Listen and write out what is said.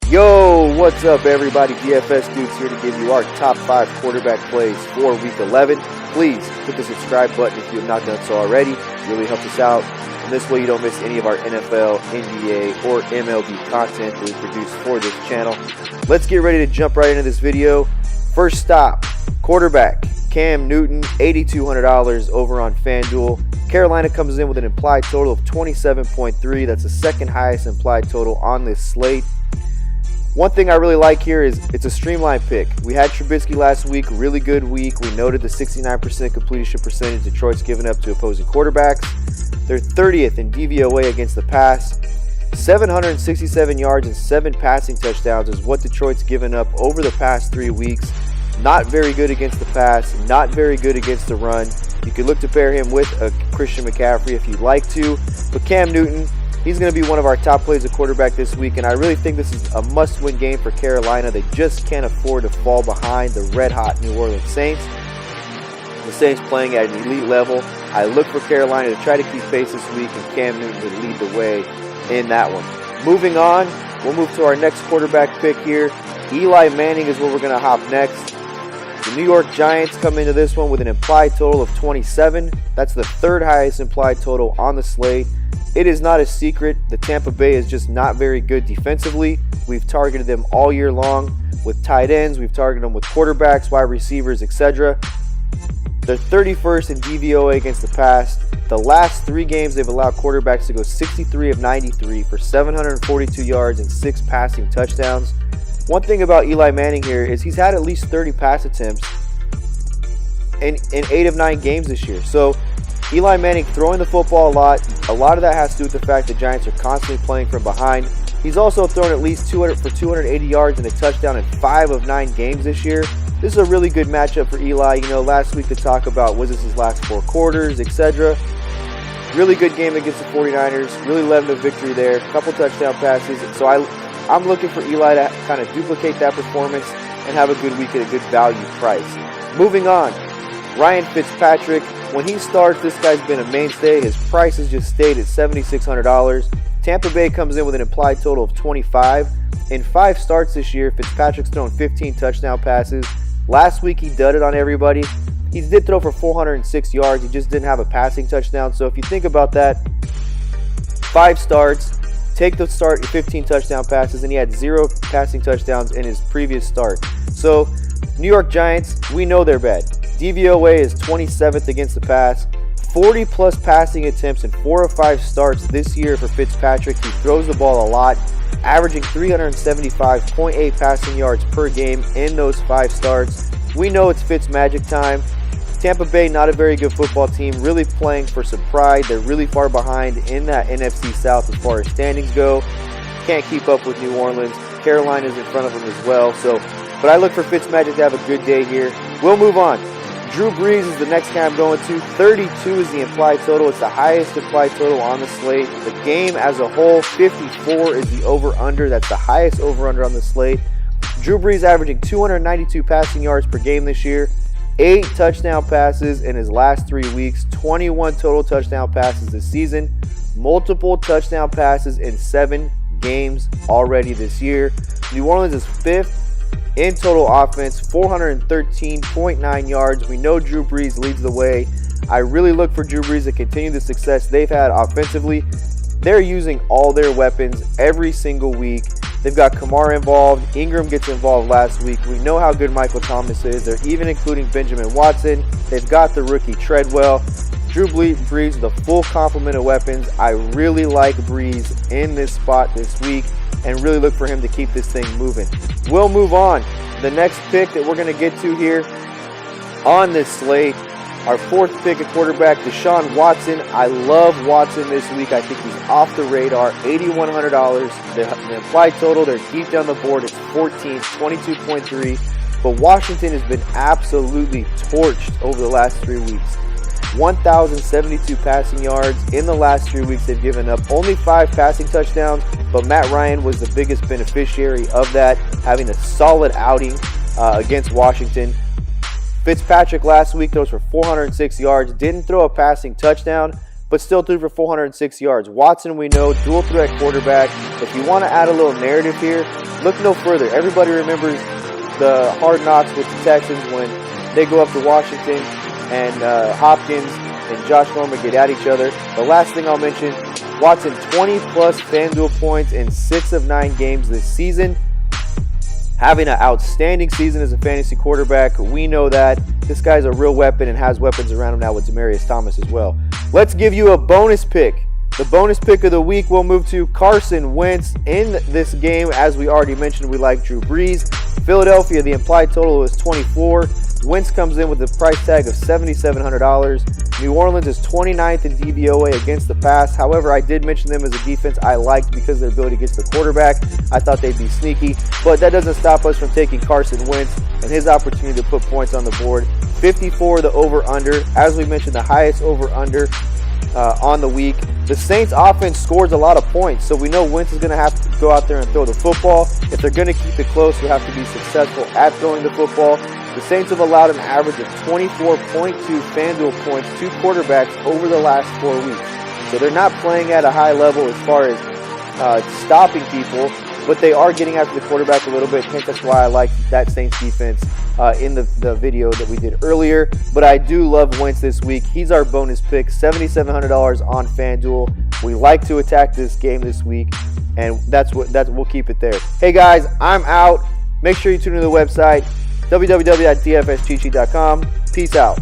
Yo, what's up everybody? DFS Dudes here to give you our top 5 quarterback plays for Week 11. Please hit the subscribe button if you have not done so already. It really helps us out. And this way you don't miss any of our NFL, NBA, or MLB content that we produce for this channel. Let's get ready to jump right into this video. First stop, quarterback, Cam Newton, $8,200 over on FanDuel. Carolina comes in with an implied total of 27.3. That's the second highest implied total on this slate. One thing I really like here is it's a streamlined pick. We had Trubisky last week, really good week. We noted the 69% completion percentage Detroit's given up to opposing quarterbacks. They're 30th in DVOA against the pass. 767 yards and 7 passing touchdowns is what Detroit's given up over the past 3 weeks. Not very good against the pass, not very good against the run. You could look to pair him with a Christian McCaffrey if you'd like to. But Cam Newton, he's going to be one of our top plays at quarterback this week, and I really think this is a must-win game for Carolina. They just can't afford to fall behind the red-hot New Orleans Saints. The Saints playing at an elite level. I look for Carolina to try to keep pace this week, and Cam Newton would lead the way in that one. Moving on, we'll move to our next quarterback pick here. Eli Manning is where we're going to hop next. The New York Giants come into this one with an implied total of 27. That's the third highest implied total on the slate. It is not a secret that Tampa Bay is just not very good defensively. We've targeted them all year long with tight ends. We've targeted them with quarterbacks, wide receivers, etc. They're 31st in DVOA against the pass. The last 3 games, they've allowed quarterbacks to go 63 of 93 for 742 yards and 6 passing touchdowns. One thing about Eli Manning here is he's had at least 30 pass attempts in 8 of 9 games this year. So Eli Manning throwing the football a lot of that has to do with the fact the Giants are constantly playing from behind. He's also thrown at least 280 yards and a touchdown in 5 of 9 games this year. This is a really good matchup for Eli. You know, last week to talk about was this his last 4 quarters, etc. Really good game against the 49ers. Really led him to victory there. A couple touchdown passes. So I'm looking for Eli to kind of duplicate that performance and have a good week at a good value price. Moving on, Ryan Fitzpatrick. When he starts, this guy's been a mainstay. His price has just stayed at $7,600. Tampa Bay comes in with an implied total of 25. In 5 starts this year, Fitzpatrick's thrown 15 touchdown passes. Last week, he dudded on everybody. He did throw for 406 yards. He just didn't have a passing touchdown. So if you think about that, 5 starts, take the start, 15 touchdown passes, and he had 0 passing touchdowns in his previous start. So New York Giants, we know they're bad. DVOA is 27th against the pass. 40-plus passing attempts in 4 of 5 starts this year for Fitzpatrick. He throws the ball a lot, averaging 375.8 passing yards per game in those 5 starts. We know it's Fitz magic time. Tampa Bay, not a very good football team, really playing for some pride. They're really far behind in that NFC South as far as standings go. Can't keep up with New Orleans. Carolina's in front of them as well. But I look for Fitzmagic to have a good day here. We'll move on. Drew Brees is the next guy I'm going to. 32 is the implied total. It's the highest implied total on the slate. The game as a whole, 54 is the over-under. That's the highest over-under on the slate. Drew Brees averaging 292 passing yards per game this year. 8 touchdown passes in his last 3 weeks. 21 total touchdown passes this season. Multiple touchdown passes in 7 games already this year. New Orleans is 5th in total offense, 413.9 yards. We know Drew Brees leads the way. I really look for Drew Brees to continue the success they've had offensively. They're using all their weapons every single week. They've got Kamara involved. Ingram gets involved last week. We know how good Michael Thomas is. They're even including Benjamin Watson. They've got the rookie Treadwell. Drew Brees with a full complement of weapons. I really like Brees in this spot this week and really look for him to keep this thing moving. We'll move on. The next pick that we're going to get to here on this slate, our 4th pick at quarterback, Deshaun Watson. I love Watson this week. I think he's off the radar. $8,100. The implied total, they're deep down the board. It's 14, 22.3. But Washington has been absolutely torched over the last 3 weeks. 1,072 passing yards in the last 3 weeks. They've given up only 5 passing touchdowns, but Matt Ryan was the biggest beneficiary of that, having a solid outing against Washington. Fitzpatrick last week throws for 406 yards, didn't throw a passing touchdown, but still threw for 406 yards. Watson, we know, dual threat quarterback. If you want to add a little narrative here, look no further. Everybody remembers the Hard Knocks with the Texans when they go up to Washington and Hopkins and Josh Norman get at each other. The last thing I'll mention, Watson, 20-plus FanDuel points in 6 of 9 games this season. Having an outstanding season as a fantasy quarterback. We know that. This guy's a real weapon and has weapons around him now with Demaryius Thomas as well. Let's give you a bonus pick. The bonus pick of the week, we'll move to Carson Wentz. In this game, as we already mentioned, we like Drew Brees. Philadelphia, the implied total is 24. Wentz comes in with a price tag of $7,700. New Orleans is 29th in DVOA against the pass. However, I did mention them as a defense I liked because of their ability against the quarterback. I thought they'd be sneaky, but that doesn't stop us from taking Carson Wentz and his opportunity to put points on the board. 54 the over-under. As we mentioned, the highest over-under on the week. The Saints offense scores a lot of points, so we know Wentz is going to have to go out there and throw the football. If they're going to keep it close, they'll have to be successful at throwing the football. The Saints have allowed an average of 24.2 FanDuel points to quarterbacks over the last 4 weeks. So they're not playing at a high level as far as stopping people, but they are getting after the quarterback a little bit. I think that's why I like that Saints defense in the video that we did earlier. But I do love Wentz this week. He's our bonus pick, $7,700 on FanDuel. We like to attack this game this week, and we'll keep it there. Hey guys, I'm out. Make sure you tune into the website, www.dfscheatsheet.com. Peace out.